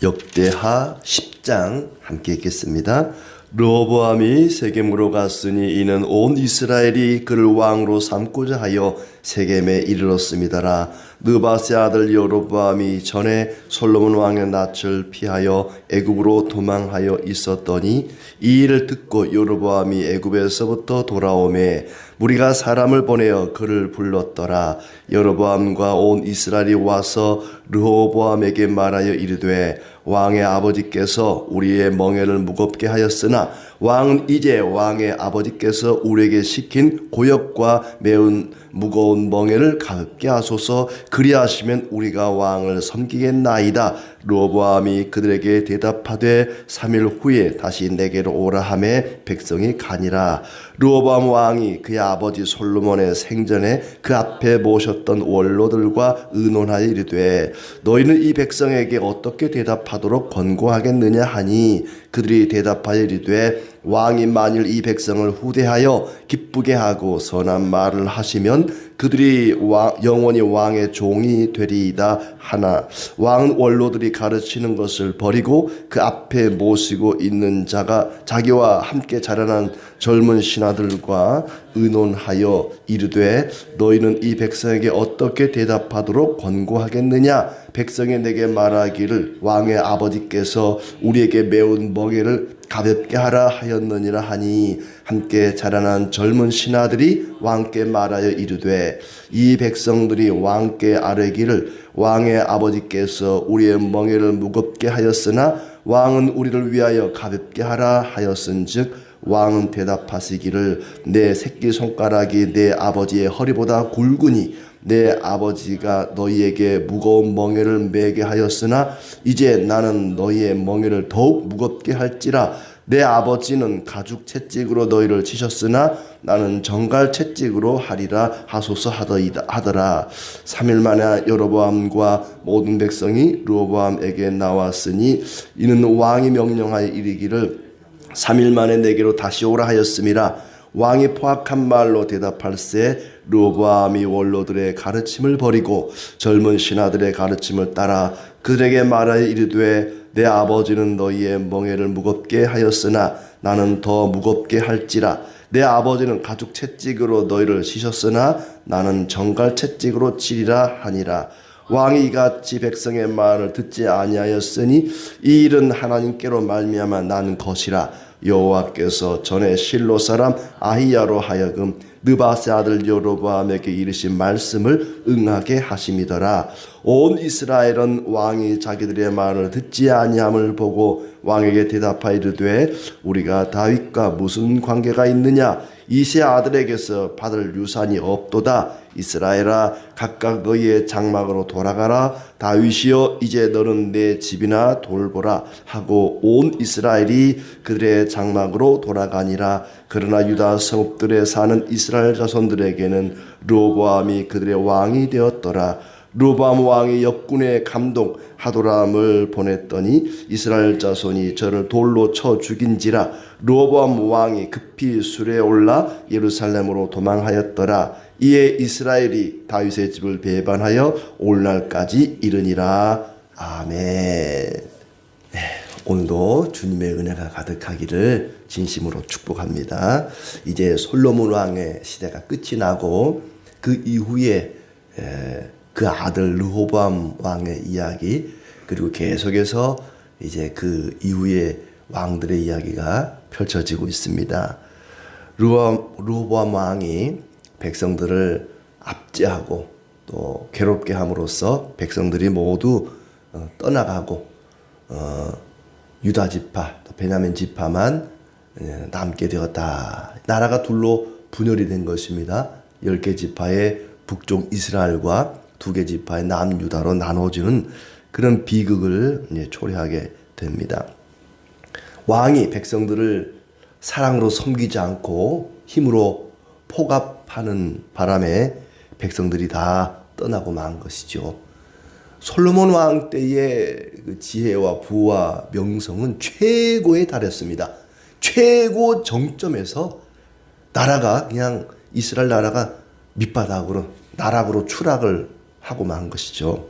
역대하 10장 함께 읽겠습니다. 르호보암이 세겜으로 갔으니 이는 온 이스라엘이 그를 왕으로 삼고자 하여 세겜에 이르렀음이더라. 느바세 아들 여로보암이 전에 솔로몬 왕의 낯을 피하여 애굽으로 도망하여 있었더니 이 일을 듣고 여로보암이 애굽에서부터 돌아오매 무리가 사람을 보내어 그를 불렀더라. 여로보암과 온 이스라엘이 와서 르호보암에게 말하여 이르되 왕의 아버지께서 우리의 멍에를 무겁게 하였으나 왕은 이제 왕의 아버지께서 우리에게 시킨 고역과 매운 무거운 멍에를 가볍게 하소서. 그리하시면 우리가 왕을 섬기겠나이다. 르호보암이 그들에게 대답하되 3일 후에 다시 내게로 오라 하매 백성이 가니라. 르호보암 왕이 그의 아버지 솔로몬의 생전에 그 앞에 모셨던 원로들과 의논하여 이르되 너희는 이 백성에게 어떻게 대답하도록 권고하겠느냐 하니 그들이 대답하여 이르되 왕이 만일 이 백성을 후대하여 기쁘게 하고 선한 말을 하시면 그들이 영원히 왕의 종이 되리이다 하나 왕은 원로들이 가르치는 것을 버리고 그 앞에 모시고 있는 자가 자기와 함께 자라난 젊은 신하들과 의논하여 이르되 너희는 이 백성에게 어떻게 대답하도록 권고하겠느냐. 백성이 내게 말하기를 왕의 아버지께서 우리에게 매운 멍에를 가볍게 하라 하였느니라 하니 함께 자라난 젊은 신하들이 왕께 말하여 이르되 이 백성들이 왕께 아뢰기를 왕의 아버지께서 우리의 멍에를 무겁게 하였으나 왕은 우리를 위하여 가볍게 하라 하였은즉 왕은 대답하시기를 내 새끼손가락이 내 아버지의 허리보다 굵으니 내 아버지가 너희에게 무거운 멍에를 매게 하였으나 이제 나는 너희의 멍에를 더욱 무겁게 할지라. 내 아버지는 가죽 채찍으로 너희를 치셨으나 나는 정갈 채찍으로 하리라 하소서 하더라. 3일 만에 여로보암과 모든 백성이 르호보암에게 나왔으니 이는 왕이 명령하여 이르기를 3일 만에 내게로 다시 오라 하였음이라. 왕이 포악한 말로 대답할세 르호보암이 원로들의 가르침을 버리고 젊은 신하들의 가르침을 따라 그들에게 말하여 이르되 내 아버지는 너희의 멍에를 무겁게 하였으나 나는 더 무겁게 할지라. 내 아버지는 가죽 채찍으로 너희를 치셨으나 나는 정갈 채찍으로 치리라 하니라. 왕이 이같이 백성의 말을 듣지 아니하였으니 이 일은 하나님께로 말미암아 난 것이라. 여호와께서 전에 실로 사람 아히야로 하여금 느바세 아들 여로보암에게 이르신 말씀을 응하게 하심이더라. 온 이스라엘은 왕이 자기들의 말을 듣지 아니함을 보고 왕에게 대답하여 이르되 우리가 다윗과 무슨 관계가 있느냐. 이세 아들에게서 받을 유산이 없도다. 이스라엘아 각각 너희의 장막으로 돌아가라. 다윗이여 이제 너는 내 집이나 돌보라 하고 온 이스라엘이 그들의 장막으로 돌아가니라. 그러나 유다 성읍들에 사는 이스라엘 자손들에게는 르호보암이 그들의 왕이 되었더라. 르호보암 왕이 역군의 감독 하도람을 보냈더니 이스라엘 자손이 저를 돌로 쳐 죽인지라. 르호보암 왕이 급히 수레에 올라 예루살렘으로 도망하였더라. 이에 이스라엘이 다윗의 집을 배반하여 오늘날까지 이르니라. 아멘. 오늘도 주님의 은혜가 가득하기를 진심으로 축복합니다. 이제 솔로몬 왕의 시대가 끝이 나고 그 이후에 그 아들 르호보암 왕의 이야기 그리고 계속해서 이제 그 이후에 왕들의 이야기가 펼쳐지고 있습니다. 르호보암 왕이 백성들을 압제하고 또 괴롭게 함으로써 백성들이 모두 떠나가고 유다 지파 또 베냐민 지파만 남게 되었다. 나라가 둘로 분열이 된 것입니다. 10개 지파의 북쪽 이스라엘과 2개 지파의 남유다로 나눠지는 그런 비극을 초래하게 됩니다. 왕이 백성들을 사랑으로 섬기지 않고 힘으로 포갑하는 바람에 백성들이 다 떠나고 만 것이죠. 솔로몬 왕 때의 그 지혜와 부와 명성은 최고에 달했습니다. 최고 정점에서 나라가 그냥 이스라엘 나라가 밑바닥으로 나락으로 추락을 하고 만 것이죠.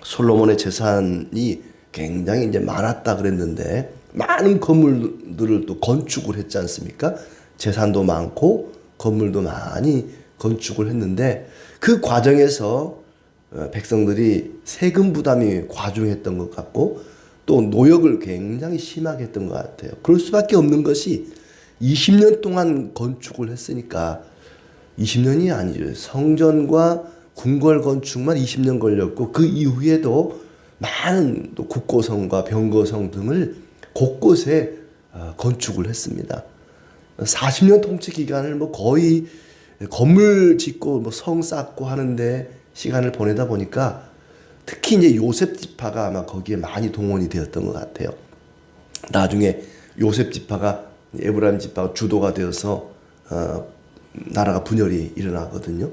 솔로몬의 재산이 굉장히 이제 많았다 그랬는데 많은 건물들을 또 건축을 했지 않습니까? 재산도 많고 건물도 많이 건축을 했는데 그 과정에서 백성들이 세금 부담이 과중했던 것 같고 또 노역을 굉장히 심하게 했던 것 같아요. 그럴 수밖에 없는 것이 20년 동안 건축을 했으니까 20년이 아니죠. 성전과 궁궐 건축만 20년 걸렸고 그 이후에도 많은 또 국고성과 병거성 등을 곳곳에 건축을 했습니다. 40년 통치 기간을 뭐 거의 건물 짓고 뭐 성 쌓고 하는데 시간을 보내다 보니까 특히 이제 요셉 지파가 아마 거기에 많이 동원이 되었던 것 같아요. 나중에 요셉 지파가 에브라임 지파가 주도가 되어서 나라가 분열이 일어나거든요.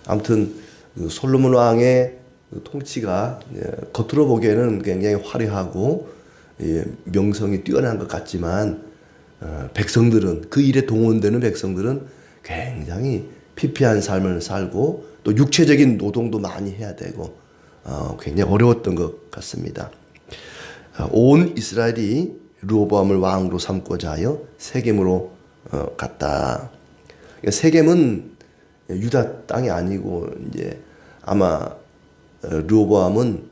아무튼 그 솔로몬 왕의 통치가 겉으로 보기에는 굉장히 화려하고 명성이 뛰어난 것 같지만 백성들은 그 일에 동원되는 백성들은 굉장히 피폐한 삶을 살고 또 육체적인 노동도 많이 해야 되고 굉장히 어려웠던 것 같습니다. 온 이스라엘이 르호보암을 왕으로 삼고자 하여 세겜으로 갔다. 세겜은 유다 땅이 아니고 이제 아마 르호보암은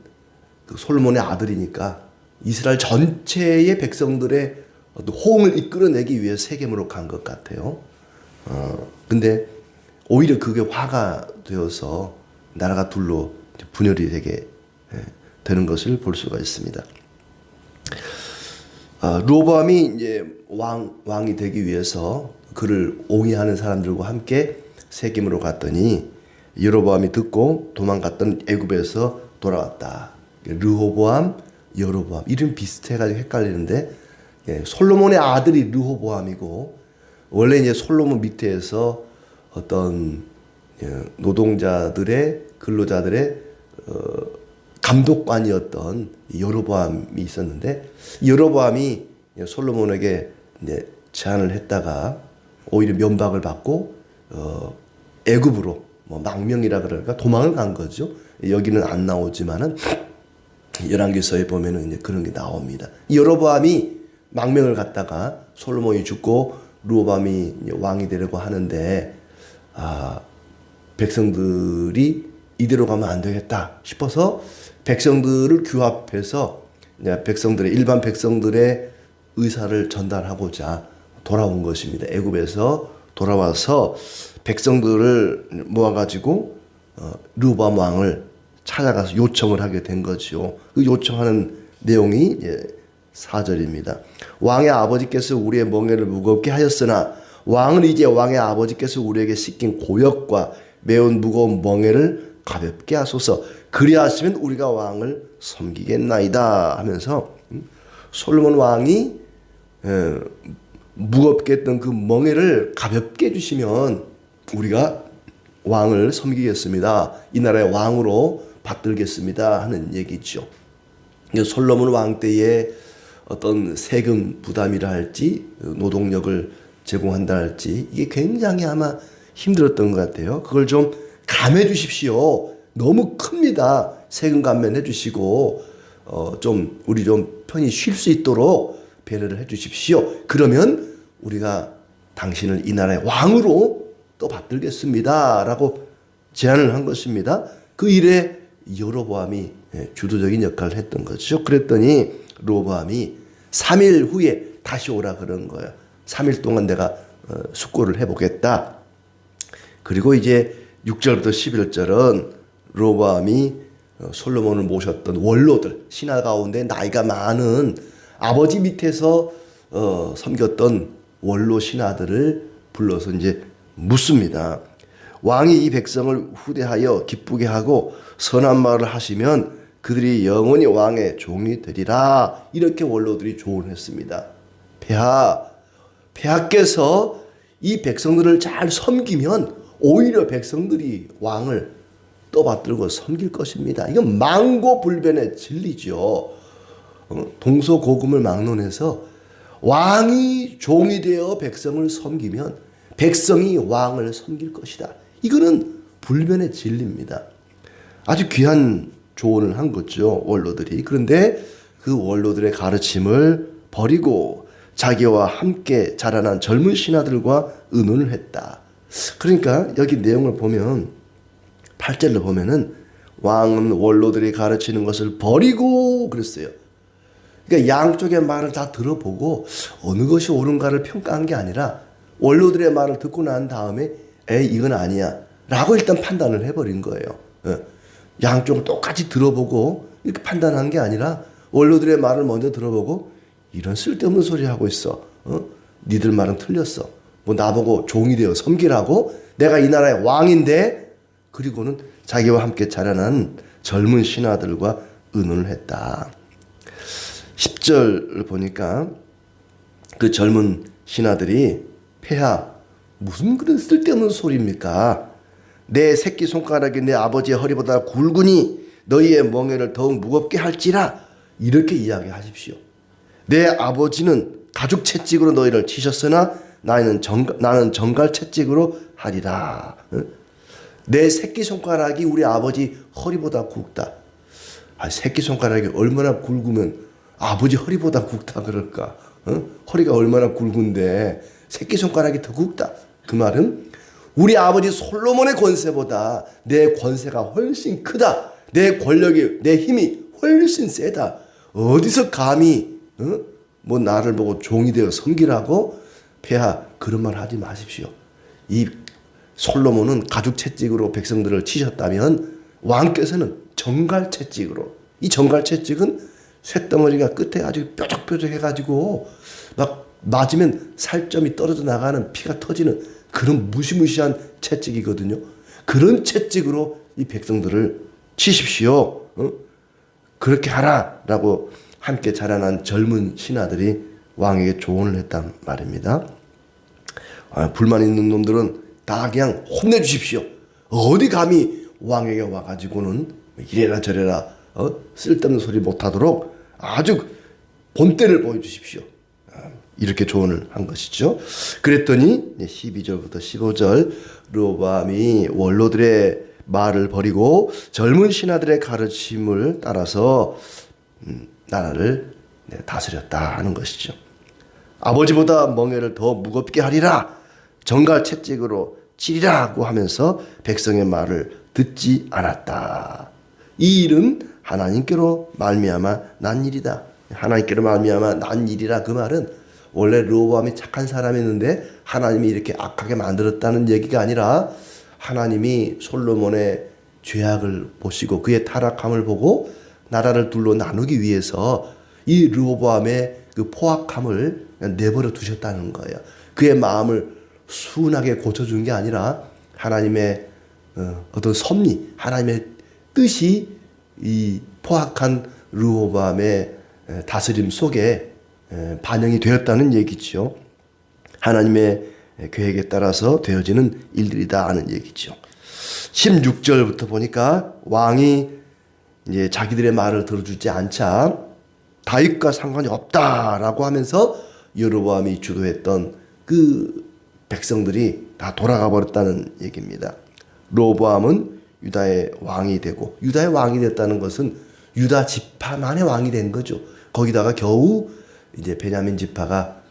그 솔로몬의 아들이니까 이스라엘 전체의 백성들의 호응을 이끌어내기 위해 세겜으로 간 것 같아요. 근데 오히려 그게 화가 되어서 나라가 둘로 분열이 되게 되는 것을 볼 수가 있습니다. 르호보암이 이제 왕이 되기 위해서 그를 옹이하는 사람들과 함께 세겜으로 갔더니 여로보암이 듣고 도망갔던 애굽에서 돌아왔다. 르호보암, 여로보암 이름 비슷해가지고 헷갈리는데 솔로몬의 아들이 르호보암이고 원래 이제 솔로몬 밑에서 어떤 노동자들의 근로자들의 감독관이었던 여로보암이 있었는데 여로보암이 솔로몬에게 이제 제안을 했다가 오히려 면박을 받고 애굽으로 뭐 망명이라 그럴까 도망을 간 거죠. 여기는 안 나오지만은 열왕기서에 보면은 이제 그런 게 나옵니다. 여로보암이 망명을 갔다가 솔로몬이 죽고 르호보암이 왕이 되려고 하는데 백성들이 이대로 가면 안 되겠다 싶어서 백성들을 규합해서 백성들의 일반 백성들의 의사를 전달하고자 돌아온 것입니다. 애굽에서 돌아와서 백성들을 모아가지고 르호보암 왕을 찾아가서 요청을 하게 된 거죠. 그 요청하는 내용이 4절입니다. 왕의 아버지께서 우리의 멍에를 무겁게 하였으나 왕은 이제 왕의 아버지께서 우리에게 씻긴 고역과 매운 무거운 멍에를 가볍게 하소서. 그리하시면 우리가 왕을 섬기겠나이다 하면서 솔로몬 왕이 무겁게 했던 그 멍에를 가볍게 해주시면 우리가 왕을 섬기겠습니다. 이 나라의 왕으로 받들겠습니다 하는 얘기죠. 솔로몬 왕 때의 어떤 세금 부담이라 할지 노동력을 제공한다 할지 이게 굉장히 아마 힘들었던 것 같아요. 그걸 좀 감해 주십시오. 너무 큽니다. 세금 감면해 주시고 좀 우리 좀 편히 쉴 수 있도록 배려를 해 주십시오. 그러면 우리가 당신을 이 나라의 왕으로 또 받들겠습니다 라고 제안을 한 것입니다. 그 일에 여로보암이 주도적인 역할을 했던 거죠. 그랬더니 르호보암이 3일 후에 다시 오라 그런 거예요. 3일 동안 내가 숙고를 해보겠다. 그리고 이제 6절부터 11절은 르호보암이 솔로몬을 모셨던 원로들, 신하 가운데 나이가 많은 아버지 밑에서 섬겼던 원로 신하들을 불러서 이제 묻습니다. 왕이 이 백성을 후대하여 기쁘게 하고 선한 말을 하시면 그들이 영원히 왕의 종이 되리라. 이렇게 원로들이 조언했습니다. 폐하께서 이 백성들을 잘 섬기면 오히려 백성들이 왕을 떠받들고 섬길 것입니다. 이건 망고불변의 진리죠. 동서고금을 막론해서 왕이 종이 되어 백성을 섬기면 백성이 왕을 섬길 것이다. 이거는 불변의 진리입니다. 아주 귀한 조언을 한 거죠, 원로들이. 그런데 그 원로들의 가르침을 버리고 자기와 함께 자라난 젊은 신하들과 의논을 했다. 그러니까 여기 내용을 보면 8절을 보면은 왕은 원로들이 가르치는 것을 버리고 그랬어요. 그러니까 양쪽의 말을 다 들어보고 어느 것이 옳은가를 평가한 게 아니라 원로들의 말을 듣고 난 다음에 이건 아니야 라고 일단 판단을 해버린 거예요. 양쪽을 똑같이 들어보고 이렇게 판단한 게 아니라 원로들의 말을 먼저 들어보고 이런 쓸데없는 소리 하고 있어. 니들 말은 틀렸어. 뭐 나보고 종이 되어 섬기라고? 내가 이 나라의 왕인데? 그리고는 자기와 함께 자라난 젊은 신하들과 의논을 했다. 10절 보니까 그 젊은 신하들이 폐하 무슨 그런 쓸데없는 소리입니까? 내 새끼손가락이 내 아버지의 허리보다 굵으니 너희의 멍에를 더욱 무겁게 할지라 이렇게 이야기하십시오. 내 아버지는 가죽 채찍으로 너희를 치셨으나 나는 정갈 채찍으로 하리라. 내 새끼손가락이 우리 아버지 허리보다 굵다. 새끼손가락이 얼마나 굵으면 아버지 허리보다 굵다 그럴까? 허리가 얼마나 굵은데 새끼손가락이 더 굵다. 그 말은 우리 아버지 솔로몬의 권세보다 내 권세가 훨씬 크다. 내 권력이, 내 힘이 훨씬 세다. 어디서 감히 뭐 나를 보고 종이 되어 섬기라고? 폐하 그런 말 하지 마십시오. 이 솔로몬은 가죽 채찍으로 백성들을 치셨다면 왕께서는 정갈 채찍으로, 이 정갈 채찍은 쇳덩어리가 끝에 아주 뾰족뾰족해가지고 막 맞으면 살점이 떨어져 나가는 피가 터지는 그런 무시무시한 채찍이거든요. 그런 채찍으로 이 백성들을 치십시오. 그렇게 하라라고 함께 자라난 젊은 신하들이 왕에게 조언을 했단 말입니다. 불만 있는 놈들은 다 그냥 혼내주십시오. 어디 감히 왕에게 와가지고는 이래라 저래라 쓸데없는 소리 못하도록 아주 본때를 보여주십시오. 이렇게 조언을 한 것이죠. 그랬더니 12절부터 15절 르호보암이 원로들의 말을 버리고 젊은 신하들의 가르침을 따라서 나라를 다스렸다 하는 것이죠. 아버지보다 멍에를 더 무겁게 하리라. 정갈 채찍으로 치리라고 하면서 백성의 말을 듣지 않았다. 이 일은 하나님께로 말미암아 난 일이다. 하나님께로 말미암아 난 일이라. 그 말은 원래 르호보암이 착한 사람이었는데 하나님이 이렇게 악하게 만들었다는 얘기가 아니라 하나님이 솔로몬의 죄악을 보시고 그의 타락함을 보고 나라를 둘로 나누기 위해서 이 르호보암의 그 포악함을 내버려 두셨다는 거예요. 그의 마음을 순하게 고쳐준 게 아니라 하나님의 어떤 섭리, 하나님의 뜻이 이 포악한 르호보암의 다스림 속에 반영이 되었다는 얘기죠. 하나님의 계획에 따라서 되어지는 일들이다 하는 얘기죠. 16절부터 보니까 왕이 이제 자기들의 말을 들어주지 않자 다윗과 상관이 없다라고 하면서 여로보암이 주도했던 그 백성들이 다 돌아가 버렸다는 얘기입니다. 르호보암은 유다의 왕이 되고, 유다의 왕이 됐다는 것은 유다 지파만의 왕이 된 거죠. 거기다가 겨우 이제 베냐민 지파가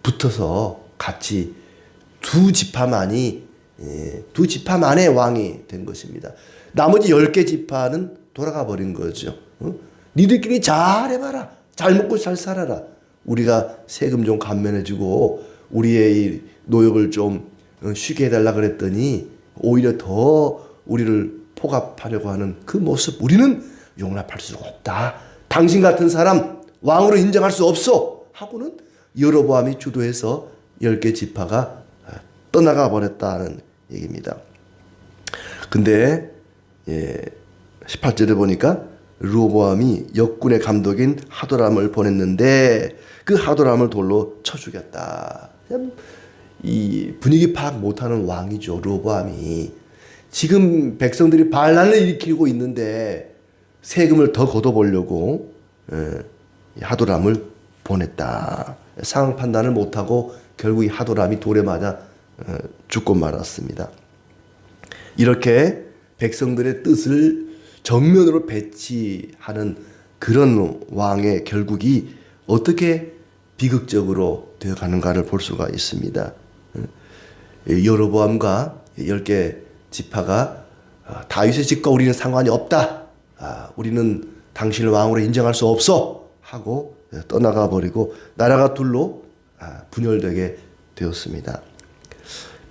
붙어서 같이 두 지파만의 왕이 된 것입니다. 나머지 10개 지파는 돌아가 버린 거죠. 니들끼리 잘 해봐라. 잘 먹고 잘 살아라. 우리가 세금 좀 감면해주고 우리의 이 노역을 좀 쉬게 해달라 그랬더니 오히려 더 우리를 포갑하려고 하는 그 모습 우리는 용납할 수가 없다. 당신 같은 사람 왕으로 인정할 수 없어 하고는 여로보암이 주도해서 10개 지파가 떠나가 버렸다는 얘기입니다. 근데 18절에 보니까 르호보암이 역군의 감독인 하도람을 보냈는데 그 하도람을 돌로 쳐 죽였다. 이 분위기 파악 못하는 왕이죠. 르호보암이 지금 백성들이 반란을 일으키고 있는데 세금을 더 걷어보려고 하도람을 보냈다. 상황 판단을 못하고 결국 이 하도람이 돌에 맞아 죽고 말았습니다. 이렇게 백성들의 뜻을 정면으로 배치하는 그런 왕의 결국이 어떻게 비극적으로 되어 가는가를 볼 수가 있습니다. 여로보암과 10개 지파가 다윗의 집과 우리는 상관이 없다. 우리는 당신을 왕으로 인정할 수 없어 하고 떠나가 버리고 나라가 둘로 분열되게 되었습니다.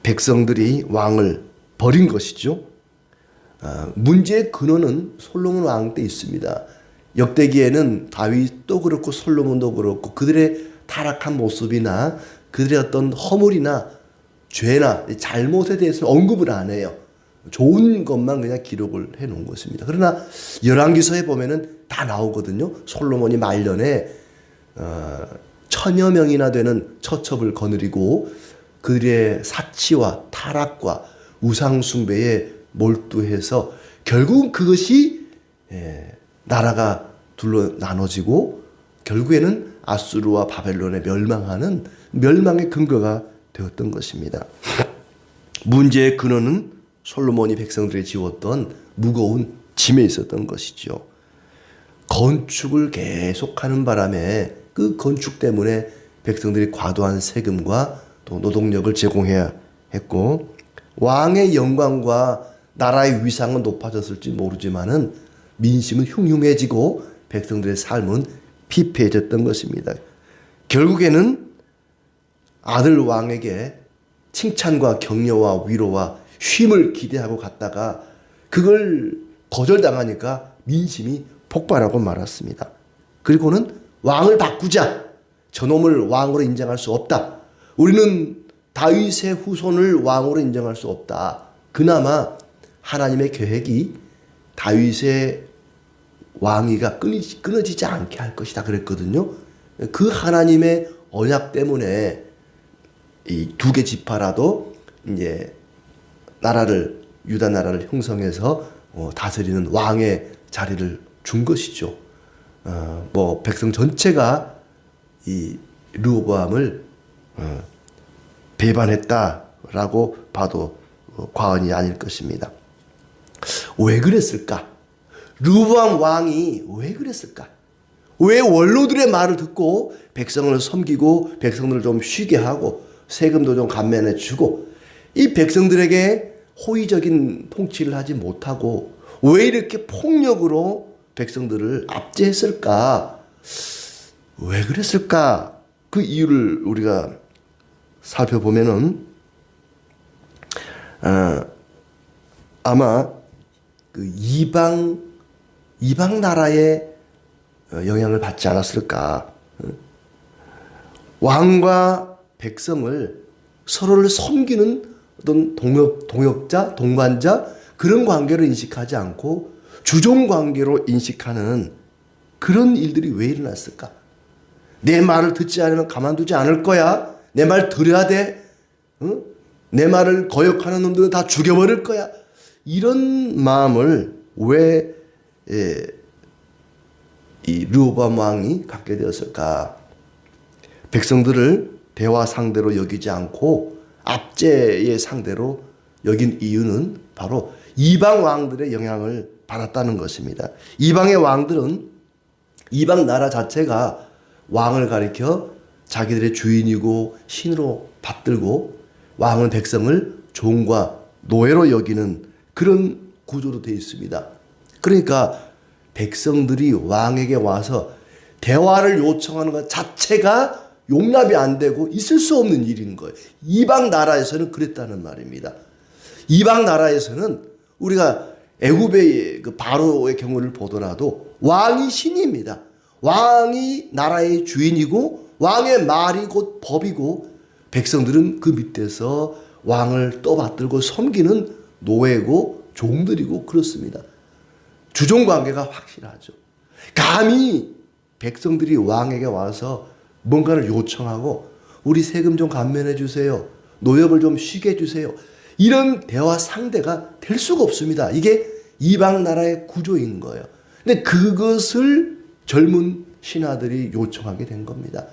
백성들이 왕을 버린 것이죠. 문제의 근원은 솔로몬 왕 때 있습니다. 역대기에는 다윗도 그렇고 솔로몬도 그렇고 그들의 타락한 모습이나 그들의 어떤 허물이나 죄나 잘못에 대해서는 언급을 안 해요. 좋은 것만 그냥 기록을 해 놓은 것입니다. 그러나 열왕기서에 보면은 다 나오거든요. 솔로몬이 말년에 1000여 명이나 되는 처첩을 거느리고 그들의 사치와 타락과 우상숭배에 몰두해서 결국은 그것이 나라가 둘로 나눠지고 결국에는 아수르와 바벨론에 멸망하는 멸망의 근거가 되었던 것입니다. 문제의 근원은 솔로몬이 백성들이 지었던 무거운 짐에 있었던 것이죠. 건축을 계속하는 바람에 그 건축 때문에 백성들이 과도한 세금과 또 노동력을 제공해야 했고 왕의 영광과 나라의 위상은 높아졌을지 모르지만은 민심은 흉흉해지고 백성들의 삶은 피폐해졌던 것입니다. 결국에는 아들 왕에게 칭찬과 격려와 위로와 쉼을 기대하고 갔다가 그걸 거절당하니까 민심이 폭발하고 말았습니다. 그리고는 왕을 바꾸자. 저놈을 왕으로 인정할 수 없다. 우리는 다윗의 후손을 왕으로 인정할 수 없다. 그나마 하나님의 계획이 다윗의 왕위가 끊어지지 않게 할 것이다 그랬거든요. 그 하나님의 언약 때문에 이 2개 지파라도 이제 나라를 유다 나라를 형성해서 다스리는 왕의 자리를 준 것이죠. 뭐 백성 전체가 이 르호보암을 배반했다라고 봐도 과언이 아닐 것입니다. 왜 그랬을까? 르호보암 왕이 왜 그랬을까? 왜 원로들의 말을 듣고 백성을 섬기고 백성들을 좀 쉬게 하고 세금도 좀 감면해 주고 이 백성들에게 호의적인 통치를 하지 못하고 왜 이렇게 폭력으로 백성들을 압제했을까? 왜 그랬을까? 그 이유를 우리가 살펴보면은 아마 그 이방 나라의 영향을 받지 않았을까? 왕과 백성을 서로를 섬기는 어떤 동역자, 동반자 그런 관계로 인식하지 않고 주종 관계로 인식하는 그런 일들이 왜 일어났을까? 내 말을 듣지 않으면 가만두지 않을 거야. 내 말 들어야 돼. 응? 내 말을 거역하는 놈들은 다 죽여버릴 거야. 이런 마음을 왜 이 르호보암 왕이 갖게 되었을까? 백성들을 대화 상대로 여기지 않고 압제의 상대로 여긴 이유는 바로 이방 왕들의 영향을 받았다는 것입니다. 이방의 왕들은 이방 나라 자체가 왕을 가리켜 자기들의 주인이고 신으로 받들고 왕은 백성을 종과 노예로 여기는 그런 구조로 되어 있습니다. 그러니까 백성들이 왕에게 와서 대화를 요청하는 것 자체가 용납이 안 되고 있을 수 없는 일인 거예요. 이방 나라에서는 그랬다는 말입니다. 이방 나라에서는 우리가 애굽의 그 바로의 경우를 보더라도 왕이 신입니다. 왕이 나라의 주인이고 왕의 말이 곧 법이고 백성들은 그 밑에서 왕을 떠받들고 섬기는 노예고 종들이고 그렇습니다. 주종관계가 확실하죠. 감히 백성들이 왕에게 와서 뭔가를 요청하고 우리 세금 좀 감면해 주세요. 노역을 좀 쉬게 해주세요. 이런 대화 상대가 될 수가 없습니다. 이게 이방 나라의 구조인 거예요. 근데 그것을 젊은 신하들이 요청하게 된 겁니다.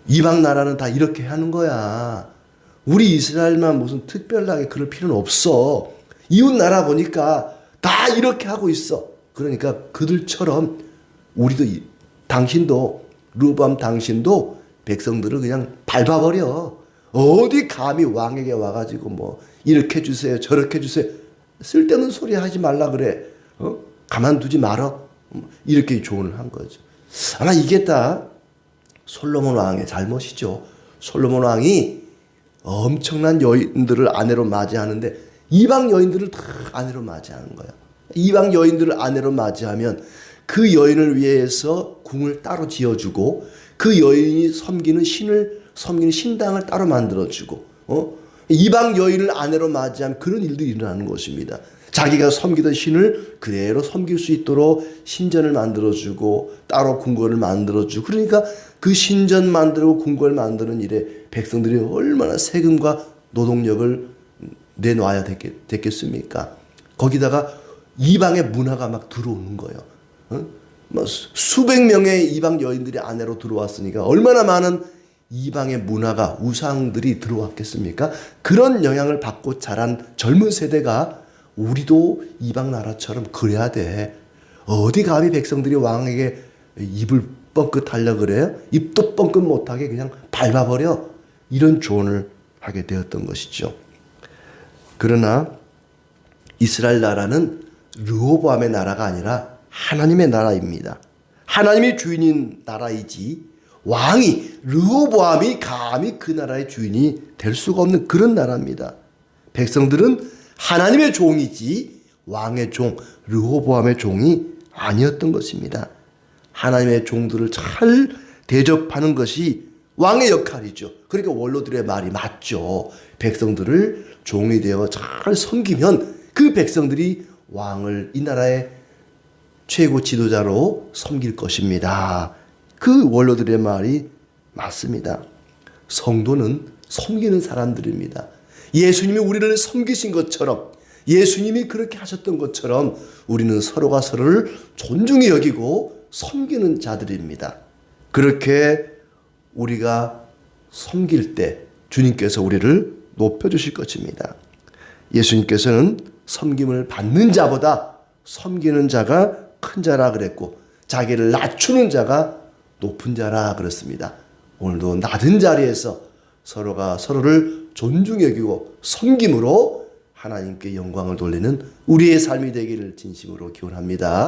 이방 나라는 다 이렇게 하는 거야. 우리 이스라엘만 무슨 특별하게 그럴 필요는 없어. 이웃 나라 보니까 다 이렇게 하고 있어. 그러니까 그들처럼 우리도 당신도 르호보암 당신도 백성들을 그냥 밟아버려. 어디 감히 왕에게 와가지고 뭐 이렇게 해주세요 저렇게 해주세요. 쓸데없는 소리 하지 말라 그래. 가만두지 말어. 이렇게 조언을 한 거죠. 아마 이게 다 솔로몬 왕의 잘못이죠. 솔로몬 왕이 엄청난 여인들을 아내로 맞이하는데 이방 여인들을 다 아내로 맞이하는 거예요. 이방 여인들을 아내로 맞이하면 그 여인을 위해서 궁을 따로 지어주고 그 여인이 섬기는 신당을 따로 만들어주고 이방 여인을 아내로 맞이하면 그런 일들이 일어나는 것입니다. 자기가 섬기던 신을 그대로 섬길 수 있도록 신전을 만들어주고 따로 궁궐을 만들어주고 그러니까 그 신전 만들고 궁궐 만드는 일에 백성들이 얼마나 세금과 노동력을 내놔야 됐겠습니까? 거기다가 이방의 문화가 막 들어오는 거예요. 수백 명의 이방 여인들이 아내로 들어왔으니까 얼마나 많은 이방의 문화가 우상들이 들어왔겠습니까? 그런 영향을 받고 자란 젊은 세대가 우리도 이방 나라처럼 그래야 돼. 어디 감히 백성들이 왕에게 입을 뻥끗 하려고 그래요? 입도 뻥끗 못하게 그냥 밟아버려. 이런 조언을 하게 되었던 것이죠. 그러나 이스라엘 나라는 르호보암의 나라가 아니라 하나님의 나라입니다. 하나님이 주인인 나라이지 왕이 르호보암이 감히 그 나라의 주인이 될 수가 없는 그런 나라입니다. 백성들은 하나님의 종이지 왕의 종 르호보암의 종이 아니었던 것입니다. 하나님의 종들을 잘 대접하는 것이 왕의 역할이죠. 그러니까 원로들의 말이 맞죠. 백성들을 종이 되어 잘 섬기면 그 백성들이 왕을 이 나라의 최고 지도자로 섬길 것입니다. 그 원로들의 말이 맞습니다. 성도는 섬기는 사람들입니다. 예수님이 우리를 섬기신 것처럼 예수님이 그렇게 하셨던 것처럼 우리는 서로가 서로를 존중히 여기고 섬기는 자들입니다. 그렇게 우리가 섬길 때 주님께서 우리를 높여주실 것입니다. 예수님께서는 섬김을 받는 자보다 섬기는 자가 큰 자라 그랬고 자기를 낮추는 자가 높은 자라 그랬습니다. 오늘도 낮은 자리에서 서로가 서로를 존중히 여기고 섬김으로 하나님께 영광을 돌리는 우리의 삶이 되기를 진심으로 기원합니다.